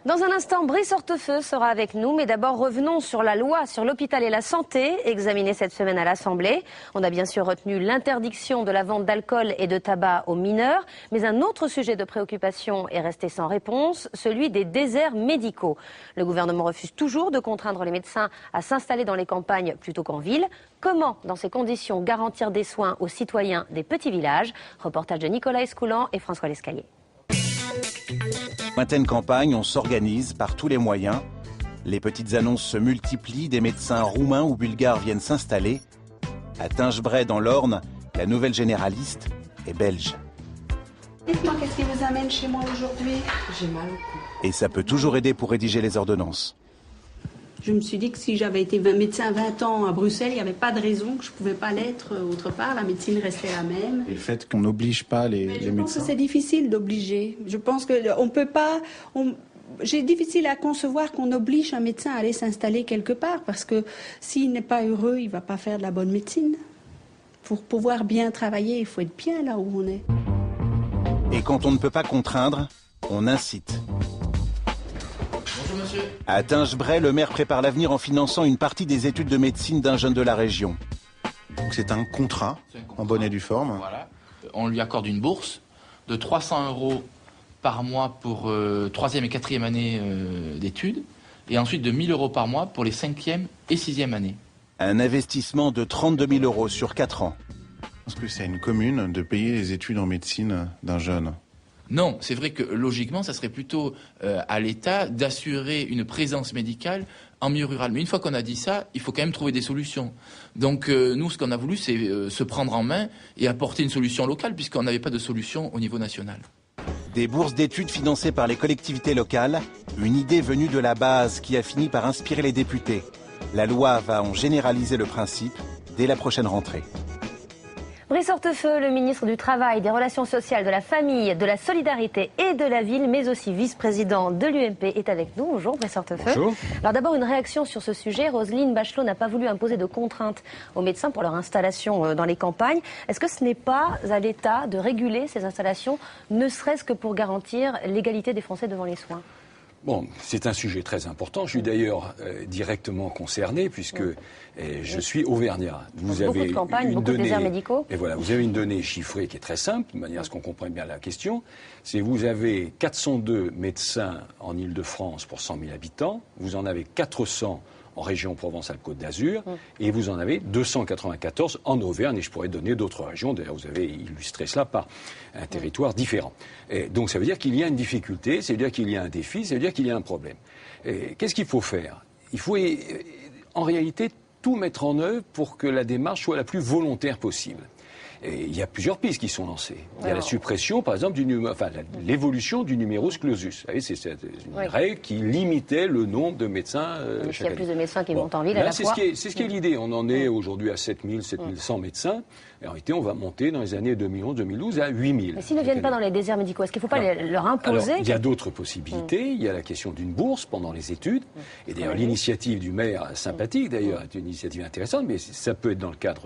Dans un instant, Brice Hortefeux sera avec nous, mais d'abord revenons sur la loi sur l'hôpital et la santé, examinée cette semaine à l'Assemblée. On a bien sûr retenu l'interdiction de la vente d'alcool et de tabac aux mineurs, mais un autre sujet de préoccupation est resté sans réponse, celui des déserts médicaux. Le gouvernement refuse toujours de contraindre les médecins à s'installer dans les campagnes plutôt qu'en ville. Comment, dans ces conditions, garantir des soins aux citoyens des petits villages? Reportage de Nicolas Escoulan et François Lescalier. Lointaine campagne, on s'organise par tous les moyens. Les petites annonces se multiplient, des médecins roumains ou bulgares viennent s'installer. À Tingebray, dans l'Orne, la nouvelle généraliste est belge. Dites-moi, qu'est-ce qui vous amène chez moi aujourd'hui? J'ai mal au cou. Et ça peut toujours aider pour rédiger les ordonnances. Je me suis dit que si j'avais été médecin 20 ans à Bruxelles, il n'y avait pas de raison que je ne pouvais pas l'être autre part. La médecine restait la même. Et le fait qu'on n'oblige pas les médecins. Je pense que c'est difficile d'obliger. Je pense qu'on ne peut pas... J'ai difficile à concevoir qu'on oblige un médecin à aller s'installer quelque part, parce que s'il n'est pas heureux, il ne va pas faire de la bonne médecine. Pour pouvoir bien travailler, il faut être bien là où on est. Et quand on ne peut pas contraindre, on incite. Bonjour monsieur. À Tingebray, le maire prépare l'avenir en finançant une partie des études de médecine d'un jeune de la région. Donc c'est un contrat, en bonne et due forme. Voilà. On lui accorde une bourse de 300 € par mois pour 3e et 4e année d'études, et ensuite de 1 000 € par mois pour les 5e et 6e années. Un investissement de 32 000 € sur 4 ans. Est-ce que c'est à une commune de payer les études en médecine d'un jeune? Non, c'est vrai que logiquement, ça serait plutôt à l'État d'assurer une présence médicale en milieu rural. Mais une fois qu'on a dit ça, il faut quand même trouver des solutions. Donc nous, ce qu'on a voulu, c'est se prendre en main et apporter une solution locale, puisqu'on n'avait pas de solution au niveau national. Des bourses d'études financées par les collectivités locales, une idée venue de la base qui a fini par inspirer les députés. La loi va en généraliser le principe dès la prochaine rentrée. Brice Hortefeux, le ministre du Travail, des Relations sociales, de la Famille, de la Solidarité et de la Ville, mais aussi vice-président de l'UMP, est avec nous. Bonjour Brice Hortefeux. Bonjour. Alors d'abord une réaction sur ce sujet. Roselyne Bachelot n'a pas voulu imposer de contraintes aux médecins pour leur installation dans les campagnes. Est-ce que ce n'est pas à l'État de réguler ces installations, ne serait-ce que pour garantir l'égalité des Français devant les soins ? Bon, c'est un sujet très important. Je suis d'ailleurs directement concerné puisque je suis auvergnat. Vous avez beaucoup de campagnes, beaucoup de déserts médicaux. Et voilà, vous avez une donnée chiffrée qui est très simple, de manière à ce qu'on comprenne bien la question. C'est vous avez 402 médecins en Île-de-France pour 100 000 habitants. Vous en avez 400 en région Provence-Alpes-Côte d'Azur, et vous en avez 294 en Auvergne, et je pourrais donner d'autres régions. D'ailleurs, vous avez illustré cela par un territoire différent. Et donc, ça veut dire qu'il y a une difficulté, ça veut dire qu'il y a un défi, ça veut dire qu'il y a un problème. Qu'est-ce qu'il faut faire? Il faut, en réalité, tout mettre en œuvre pour que la démarche soit la plus volontaire possible. Et il y a plusieurs pistes qui sont lancées. Il y a la suppression, par exemple, l'évolution du numerus clausus. Vous savez, c'est une règle qui limitait le nombre de médecins chaque année. Il y a plus de médecins qui montent en ville à la fois. C'est ce qui est l'idée. On en est aujourd'hui à 7100 médecins. Et en réalité, on va monter dans les années 2011-2012 à 8000. Mais s'ils ne viennent pas dans les déserts médicaux, est-ce qu'il ne faut pas leur imposer? Alors, il y a d'autres possibilités. Il y a la question d'une bourse pendant les études. Et d'ailleurs, l'initiative du maire, sympathique d'ailleurs, est une initiative intéressante, mais ça peut être dans le cadre